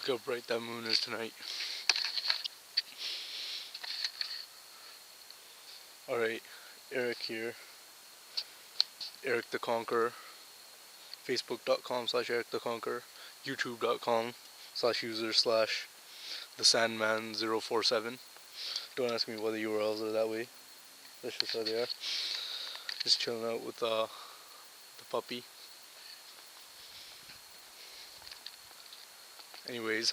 Look how bright that moon is tonight. Alright, Eric here. Eric the Conqueror. Facebook.com/Eric the Conqueror. YouTube.com/user/TheSandman047. Don't ask me why the URLs are that way. That's just how they are. Just chilling out with the puppy. Anyways,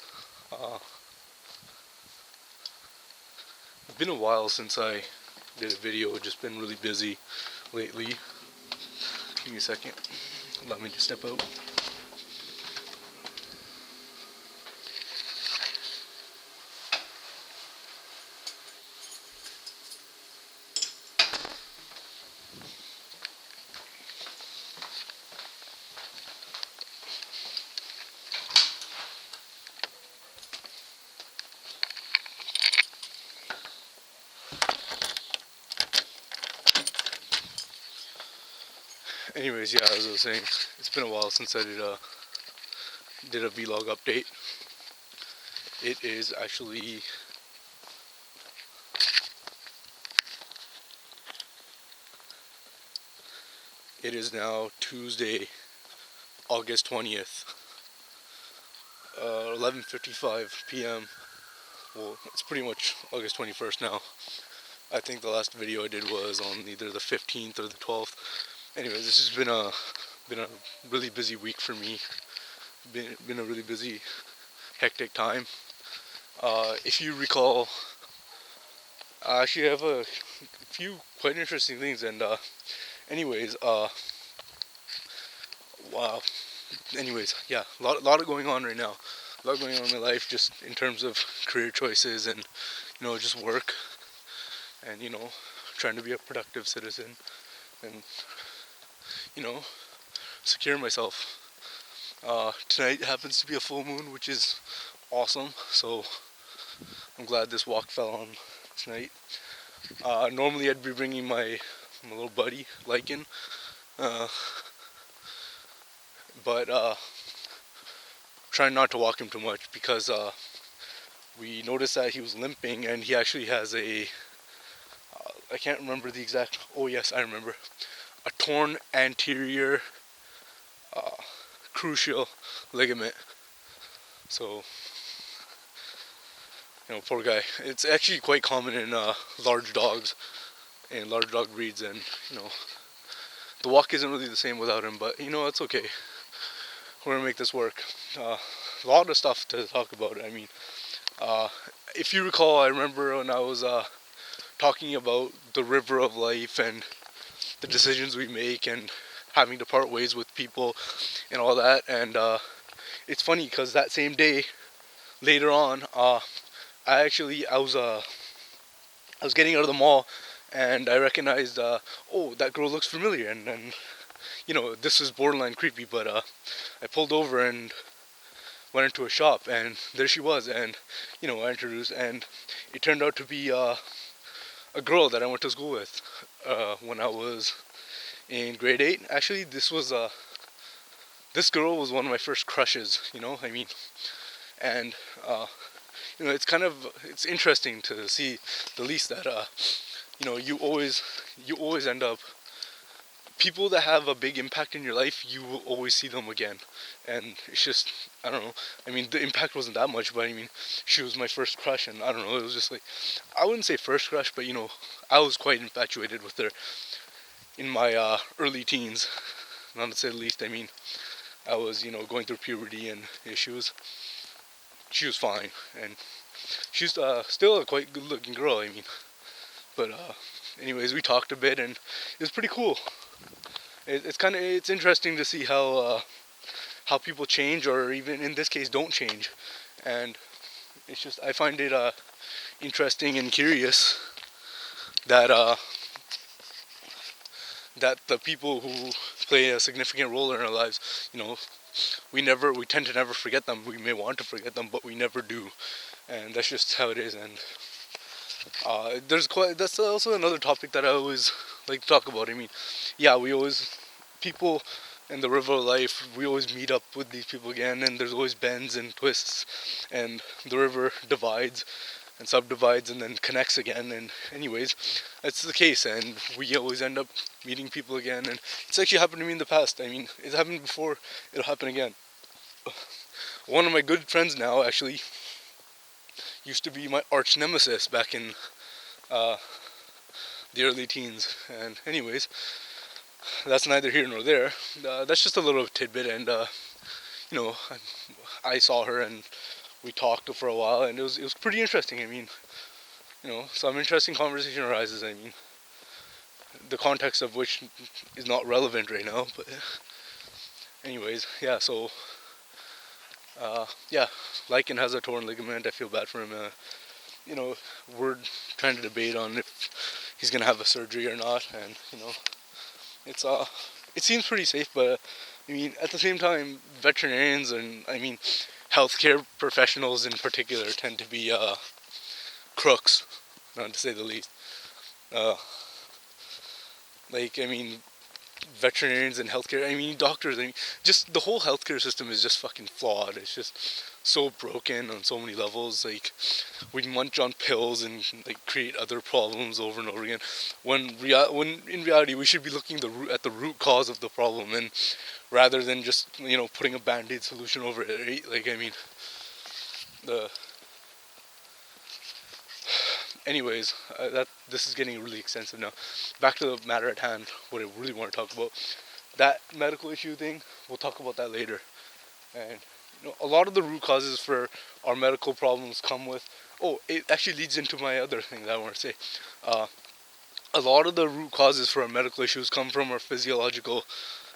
it's been a while since I did a video. I've just been really busy lately. Give me a second. Let me just step out. Anyways, yeah, as I was saying, it's been a while since I did a vlog update. It is actually now Tuesday, August 20th, 11:55 p.m. Well, it's pretty much August 21st now. I think the last video I did was on either the 15th or the 12th. Anyway, this has been a really busy week for me. Been a really busy, hectic time. If you recall, I actually have a few quite interesting things, and anyways, wow. Anyways, yeah, a lot going on right now. A lot going on in my life, just in terms of career choices and just work, and trying to be a productive citizen, and secure myself. Tonight happens to be a full moon, which is awesome. So I'm glad this walk fell on tonight. Normally I'd be bringing my little buddy Lycan, but trying not to walk him too much because we noticed that he was limping, and he actually has I can't remember the exact. Oh yes, I remember. A torn anterior cruciate ligament. So, poor guy. It's actually quite common in large dogs and large dog breeds, and the walk isn't really the same without him. But it's okay. We're gonna make this work. A lot of stuff to talk about. I mean, if you recall, I remember when I was talking about the river of life and the decisions we make and having to part ways with people and all that. And it's funny because that same day, later on, I was getting out of the mall, and I recognized, oh, that girl looks familiar, and then this is borderline creepy, but I pulled over and went into a shop, and there she was, and I introduced, and it turned out to be a girl that I went to school with when I was in grade 8. Actually, this girl was one of my first crushes, I mean, and it's interesting to see the least that you always end up, people that have a big impact in your life, you will always see them again. And it's just, I don't know, I mean, the impact wasn't that much, but I mean, she was my first crush, and I don't know, it was just like, I wouldn't say first crush, but I was quite infatuated with her in my early teens, not to say the least. I mean, I was going through puberty, and she was fine, and she's still a quite good looking girl, I mean, but anyways, we talked a bit, and it was pretty cool. It's interesting to see how people change, or even in this case don't change, and it's just, I find it interesting and curious that the people who play a significant role in our lives, we tend to never forget them. We may want to forget them, but we never do, and that's just how it is. And that's also another topic that I always like to talk about. I mean, yeah, people in the river of life, we always meet up with these people again, and there's always bends and twists, and the river divides and subdivides and then connects again. And anyways, that's the case, and we always end up meeting people again. And it's actually happened to me in the past. I mean, it's happened before, it'll happen again. One of my good friends now actually used to be my arch nemesis back in the early teens. And anyways, that's neither here nor there. That's just a little tidbit. And you know, I saw her and we talked for a while, and it was pretty interesting. I mean, you know, some interesting conversation arises. I mean, the context of which is not relevant right now, but anyways, yeah. So yeah, Lycan has a torn ligament. I feel bad for him. You know, we're trying to debate on if he's gonna have a surgery or not, and you know, it's it seems pretty safe, but I mean, at the same time, veterinarians and I mean, healthcare professionals in particular tend to be crooks, not to say the least. Like, I mean, veterinarians and healthcare, I mean, doctors, I mean, just the whole healthcare system is just fucking flawed. It's just so broken on so many levels. Like, we munch on pills and like create other problems over and over again. When in reality, we should be looking at the root cause of the problem, and rather than just, you know, putting a band-aid solution over it, right? Like, I mean, anyways, this is getting really extensive now. Back to the matter at hand, what I really want to talk about. That medical issue thing, we'll talk about that later. And you know, a lot of the root causes for our medical problems come with, it actually leads into my other thing that I want to say. A lot of the root causes for our medical issues come from our physiological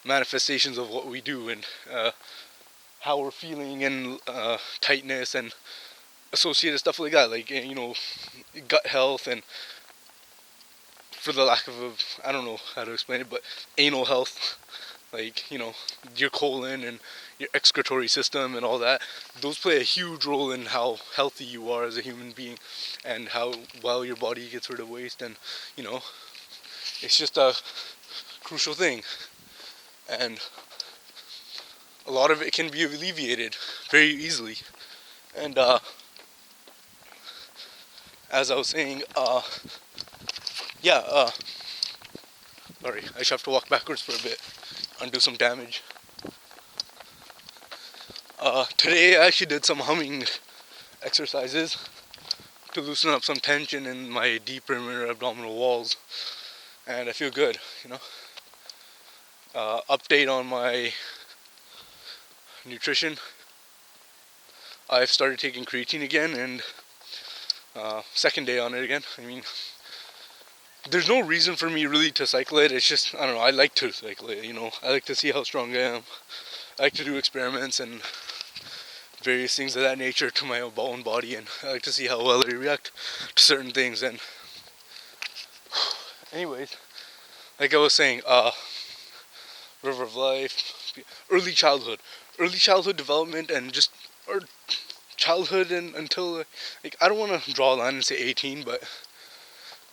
manifestations of what we do, and how we're feeling, and tightness and associated stuff like that, like, you know, gut health, and for the lack of I don't know how to explain it, but anal health, like, you know, your colon and your excretory system and all that, those play a huge role in how healthy you are as a human being and how well your body gets rid of waste. And you know, it's just a crucial thing, and a lot of it can be alleviated very easily. And as I was saying, sorry, I just have to walk backwards for a bit, undo some damage. Today I actually did some humming exercises to loosen up some tension in my deep perimeter abdominal walls, and I feel good, you know. Update on my nutrition. I've started taking creatine again, and second day on it again. I mean, there's no reason for me really to cycle it. It's just, I don't know, I like to cycle it, you know. I like to see how strong I am. I like to do experiments and various things of that nature to my own body, and I like to see how well I react to certain things. And anyways, like I was saying, River of Life, early childhood development, and just our childhood and until, like, I don't want to draw a line and say 18, but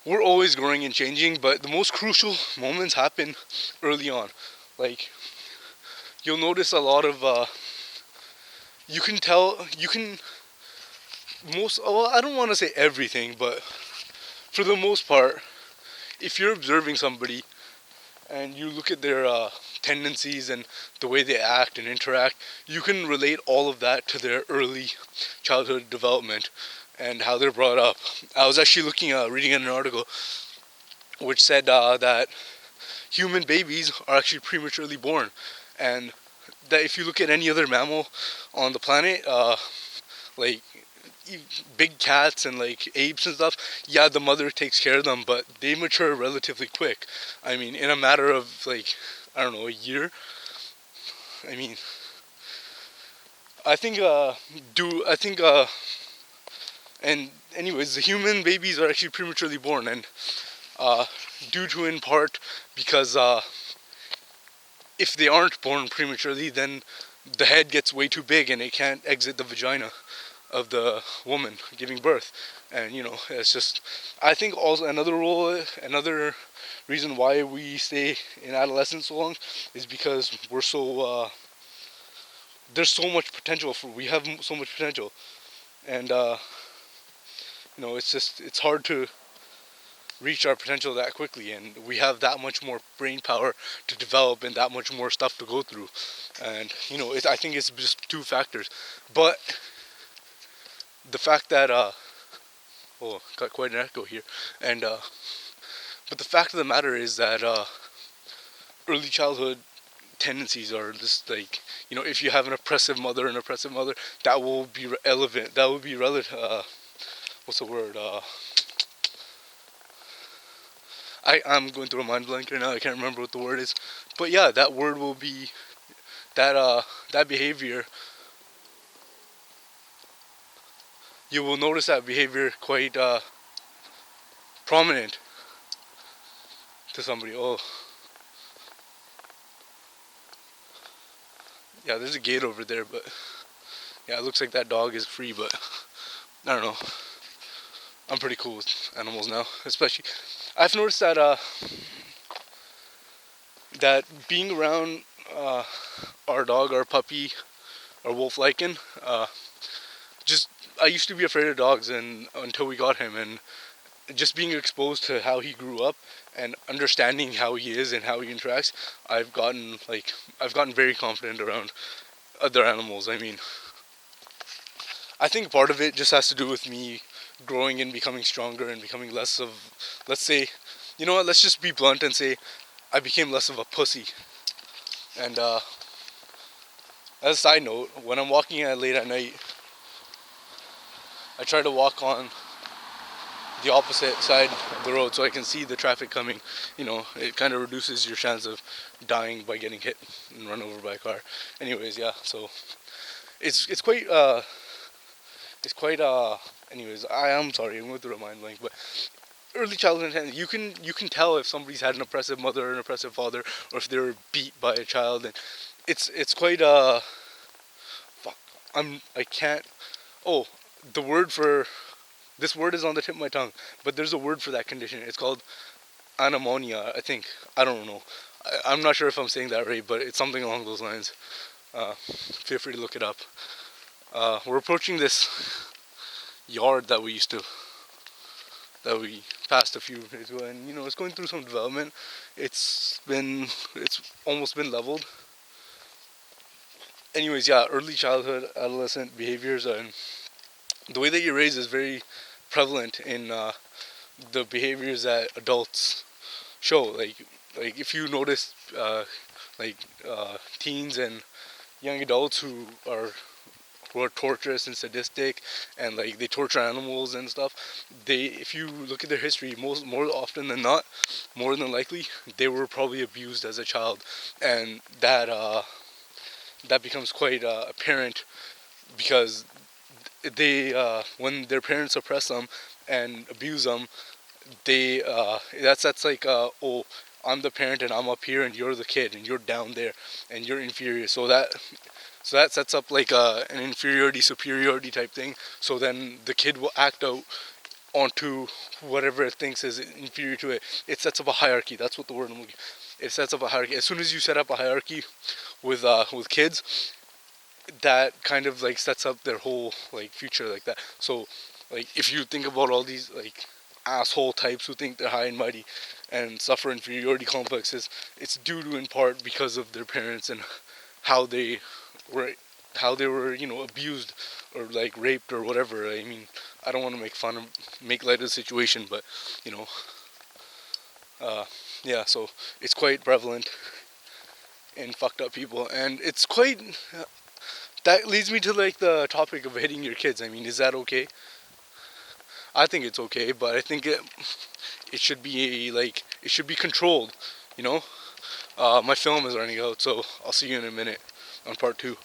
we're always growing and changing, but the most crucial moments happen early on. Like, you'll notice a lot of, I don't want to say everything, but for the most part, if you're observing somebody and you look at their tendencies and the way they act and interact, you can relate all of that to their early childhood development and how they're brought up. I was actually reading an article which said that human babies are actually prematurely born, and that if you look at any other mammal on the planet, like big cats and like apes and stuff, yeah, the mother takes care of them, but they mature relatively quick. I mean, in a matter of like, I don't know, a year. I mean, and anyways, the human babies are actually prematurely born, and due to, in part, because if they aren't born prematurely, then the head gets way too big and it can't exit the vagina. of the woman giving birth. And it's just, I think also another reason why we stay in adolescence so long is because we're so there's so much potential we have so much potential. And it's hard to reach our potential that quickly, and we have that much more brain power to develop and that much more stuff to go through. And I think it's just two factors. But the fact that got quite an echo here. And but the fact of the matter is that early childhood tendencies are just like, if you have an oppressive mother, that will be relevant. That will be relative. What's the word? I'm going through a mind blank right now. I can't remember what the word is. But yeah, that word will be that behavior. You will notice that behavior quite prominent to somebody. Oh, yeah, there's a gate over there, but yeah, it looks like that dog is free, but I don't know. I'm pretty cool with animals now, especially. I've noticed that being around our dog, our puppy, our wolf Lycan, just I used to be afraid of dogs, and until we got him, and just being exposed to how he grew up and understanding how he is and how he interacts, I've gotten very confident around other animals. I mean, I think part of it just has to do with me growing and becoming stronger and becoming less of, let's say, you know what, let's just be blunt and say I became less of a pussy. And as a side note, when I'm walking late at night, I try to walk on the opposite side of the road so I can see the traffic coming. It kind of reduces your chance of dying by getting hit and run over by a car. Anyways, yeah, so it's quite anyways, I'm sorry, I'm going through a mind blank, but early childhood, you can tell if somebody's had an oppressive mother or an oppressive father, or if they were beat by a child. And it's quite fuck, I can't, oh, the word for this word is on the tip of my tongue, but there's a word for that condition. It's called anemonia, I think. I don't know. I'm not sure if I'm saying that right, but it's something along those lines. Feel free to look it up. We're approaching this yard that we passed a few days ago, and it's going through some development. It's almost been leveled. Anyways, yeah, early childhood, adolescent behaviors, and the way that you raise is very prevalent in the behaviors that adults show. Like if you notice, teens and young adults who are torturous and sadistic, and like they torture animals and stuff. If you look at their history, more often than not, more than likely, they were probably abused as a child, and that becomes quite apparent because they when their parents oppress them and abuse them, they that's like oh, I'm the parent and I'm up here and you're the kid and you're down there and you're inferior. So that sets up like an inferiority superiority type thing. So then the kid will act out onto whatever it thinks is inferior to it. It sets up a hierarchy. That's what the word I'm looking. It sets up a hierarchy. As soon as you set up a hierarchy with kids, that kind of like sets up their whole like future like that. So like if you think about all these like asshole types who think they're high and mighty and suffer inferiority complexes, it's due to in part because of their parents and how they were abused or like raped or whatever. I mean, I don't want to make light of the situation, but yeah, so it's quite prevalent in fucked up people, and it's quite that leads me to like the topic of hitting your kids. I mean, is that okay? I think it's okay, but I think it should be it should be controlled, My film is running out, so I'll see you in a minute on part 2.